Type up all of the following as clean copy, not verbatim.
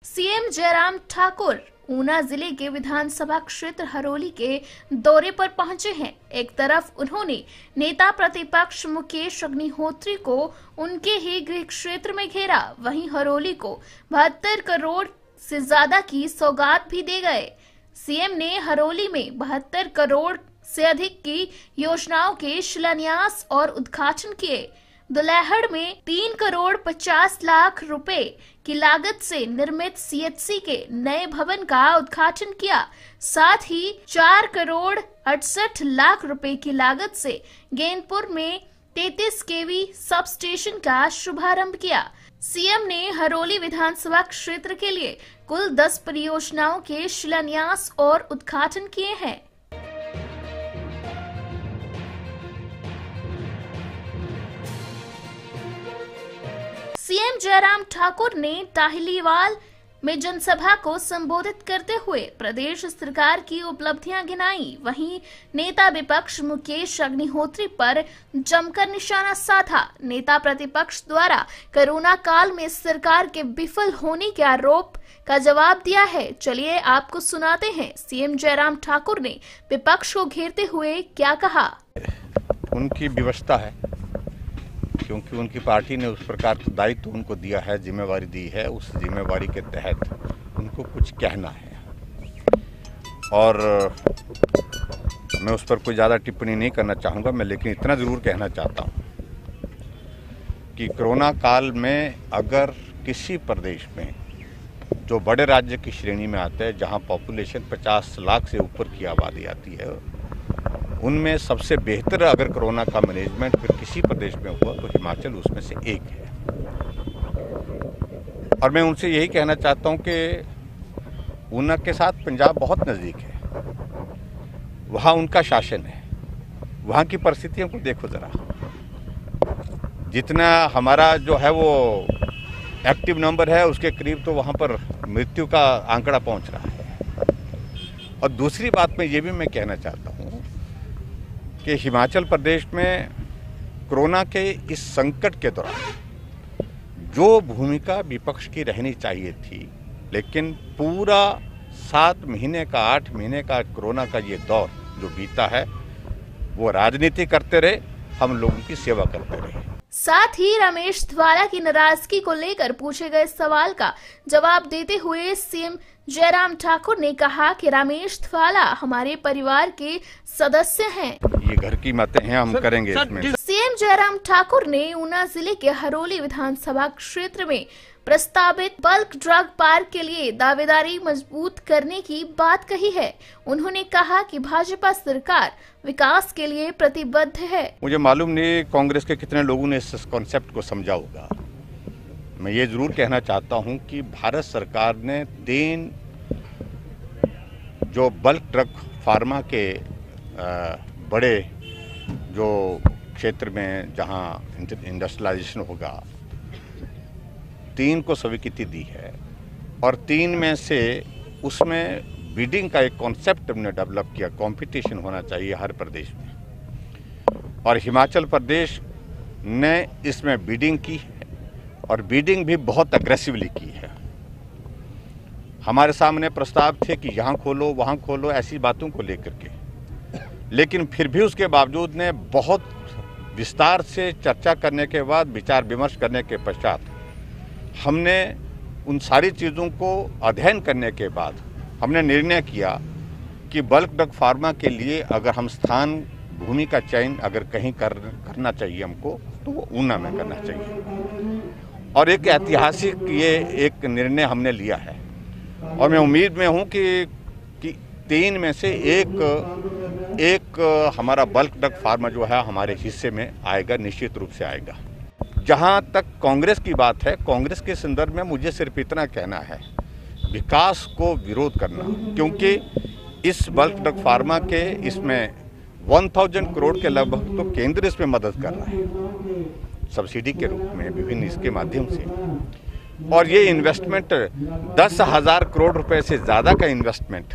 CM Jairam Thakur Una जिले के विधानसभा क्षेत्र हरोली के दौरे पर पहुंचे हैं। एक तरफ उन्होंने नेता प्रतिपक्ष मुकेश अग्निहोत्री को उनके ही गृह क्षेत्र में घेरा, वहीं हरोली को 72 करोड़ से ज्यादा की सौगात भी दे गए। सीएम ने हरोली में 72 करोड़ से अधिक की योजनाओं के शिलान्यास और उद्घाटन किए। दुल्हेड़ में 3 करोड़ 50 लाख रुपए की लागत से निर्मित सीएचसी के नए भवन का उद्घाटन किया। साथ ही 4 करोड़ 68 लाख रुपए की लागत से गेंदपुर में 33 केवी सब स्टेशन का शुभारंभ किया। सीएम ने हरोली विधानसभा क्षेत्र के लिए कुल 10 परियोजनाओं के शिलान्यास और उद्घाटन किए हैं। सीएम जयराम ठाकुर ने टाहलीवाल में जनसभा को संबोधित करते हुए प्रदेश सरकार की उपलब्धियां गिनाई। वहीं नेता विपक्ष मुकेश अग्निहोत्री पर जमकर निशाना साधा। नेता प्रतिपक्ष द्वारा कोरोना काल में सरकार के विफल होने के आरोप का जवाब दिया है। चलिए आपको सुनाते हैं सीएम जयराम ठाकुर ने विपक्ष को घेरते हुए क्या कहा। उनकी व्यवस्था है, क्योंकि उनकी पार्टी ने उस प्रकार का दायित्व उनको दिया है, जिम्मेवारी दी है। उस जिम्मेवारी के तहत उनको कुछ कहना है और मैं उस पर कोई ज़्यादा टिप्पणी नहीं करना चाहूँगा मैं, लेकिन इतना ज़रूर कहना चाहता हूँ कि कोरोना काल में अगर किसी प्रदेश में जो बड़े राज्य की श्रेणी में आते हैं, जहाँ पॉपुलेशन 50 लाख से ऊपर की आबादी आती है, उनमें सबसे बेहतर अगर कोरोना का मैनेजमेंट फिर किसी प्रदेश में हुआ तो हिमाचल उसमें से एक है। और मैं उनसे यही कहना चाहता हूं कि ऊना के साथ पंजाब बहुत नज़दीक है, वहाँ उनका शासन है, वहाँ की परिस्थितियों को देखो ज़रा। जितना हमारा जो है वो एक्टिव नंबर है उसके करीब तो वहाँ पर मृत्यु का आंकड़ा पहुँच रहा है। और दूसरी बात में ये भी मैं कहना चाहता हूँ कि हिमाचल प्रदेश में कोरोना के इस संकट के दौरान जो भूमिका विपक्ष की रहनी चाहिए थी, लेकिन पूरा 7 महीने का 8 महीने का कोरोना का ये दौर जो बीता है, वो राजनीति करते रहे, हम लोगों की सेवा करते रहे। साथ ही रमेश धवाला की नाराजगी को लेकर पूछे गए सवाल का जवाब देते हुए सीएम जयराम ठाकुर ने कहा कि रमेश धवाला हमारे परिवार के सदस्य हैं। ये घर की बातें हैं, हम करेंगे इसमें। सीएम जयराम ठाकुर ने ऊना जिले के हरोली विधानसभा क्षेत्र में प्रस्तावित बल्क ड्रग पार्क के लिए दावेदारी मजबूत करने की बात कही है। उन्होंने कहा कि भाजपा सरकार विकास के लिए प्रतिबद्ध है। मुझे मालूम नहीं कांग्रेस के कितने लोगों ने इस कॉन्सेप्ट को समझा होगा। मैं ये जरूर कहना चाहता हूं कि भारत सरकार ने 3 जो बल्क ड्रग फार्मा के बड़े जो क्षेत्र में जहां इंडस्ट्रियलाइजेशन होगा, 3 को स्वीकृति दी है। और 3 में से उसमें बिडिंग का एक कॉन्सेप्ट हमने डेवलप किया। कंपटीशन होना चाहिए हर प्रदेश में, और हिमाचल प्रदेश ने इसमें बिडिंग की है और बिडिंग भी बहुत अग्रेसिवली की है। हमारे सामने प्रस्ताव थे कि यहाँ खोलो वहाँ खोलो, ऐसी बातों को लेकर के, लेकिन फिर भी उसके बावजूद ने बहुत विस्तार से चर्चा करने के बाद, विचार विमर्श करने के पश्चात, हमने उन सारी चीज़ों को अध्ययन करने के बाद हमने निर्णय किया कि बल्क ड्रग फार्मा के लिए अगर हम स्थान भूमि का चयन अगर कहीं करना चाहिए हमको, तो वो ऊना में करना चाहिए। और एक ऐतिहासिक ये एक निर्णय हमने लिया है और मैं उम्मीद में हूँ कि 3 में से एक हमारा बल्क ड्रग फार्मा जो है हमारे हिस्से में आएगा, निश्चित रूप से आएगा। जहाँ तक कांग्रेस की बात है, कांग्रेस के संदर्भ में मुझे सिर्फ इतना कहना है, विकास को विरोध करना, क्योंकि इस बल्क ड्रग फार्मा के इसमें 1000 करोड़ के लगभग तो केंद्र इसमें मदद कर रहा है सब्सिडी के रूप में विभिन्न इसके माध्यम से। और ये इन्वेस्टमेंट 10,000 करोड़ रुपए से ज़्यादा का इन्वेस्टमेंट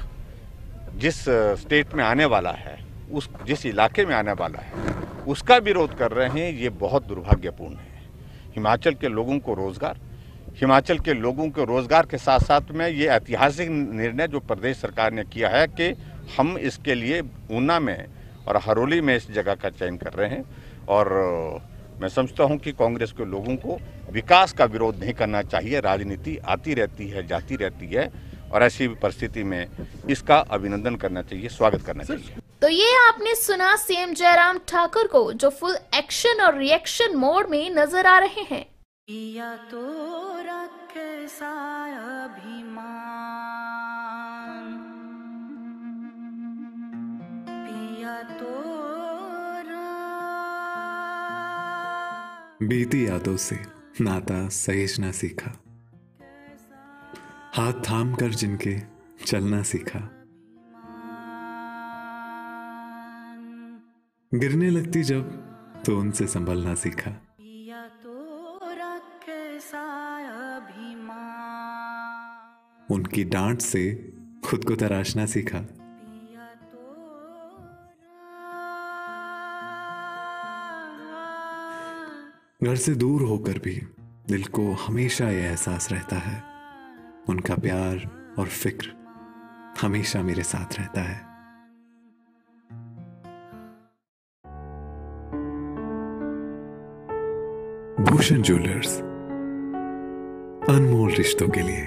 जिस स्टेट में आने वाला है, जिस इलाके में आने वाला है, उसका विरोध कर रहे हैं। ये बहुत दुर्भाग्यपूर्ण है। हिमाचल के लोगों को रोजगार, हिमाचल के लोगों के रोजगार के साथ साथ में ये ऐतिहासिक निर्णय जो प्रदेश सरकार ने किया है कि हम इसके लिए ऊना में और हरोली में इस जगह का चयन कर रहे हैं। और मैं समझता हूं कि कांग्रेस के लोगों को विकास का विरोध नहीं करना चाहिए। राजनीति आती रहती है, जाती रहती है, और ऐसी परिस्थिति में इसका अभिनंदन करना चाहिए, स्वागत करना चाहिए। तो ये आपने सुना सीएम जयराम ठाकुर को, जो फुल एक्शन और रिएक्शन मोड में नजर आ रहे हैं। पिया तो रखे अभिमान, पिया तो बीती यादों से नाता सहेजना सीखा, हाथ थाम कर जिनके चलना सीखा, गिरने लगती जब तो उनसे संभलना सीखा। पिया तो रखे अभिमान, उनकी डांट से खुद को तराशना सीखा। पिया तो घर से दूर होकर भी दिल को हमेशा यह एहसास रहता है, उनका प्यार और फिक्र हमेशा मेरे साथ रहता है। भूषण ज्वेलर्स, अनमोल रिश्तों के लिए।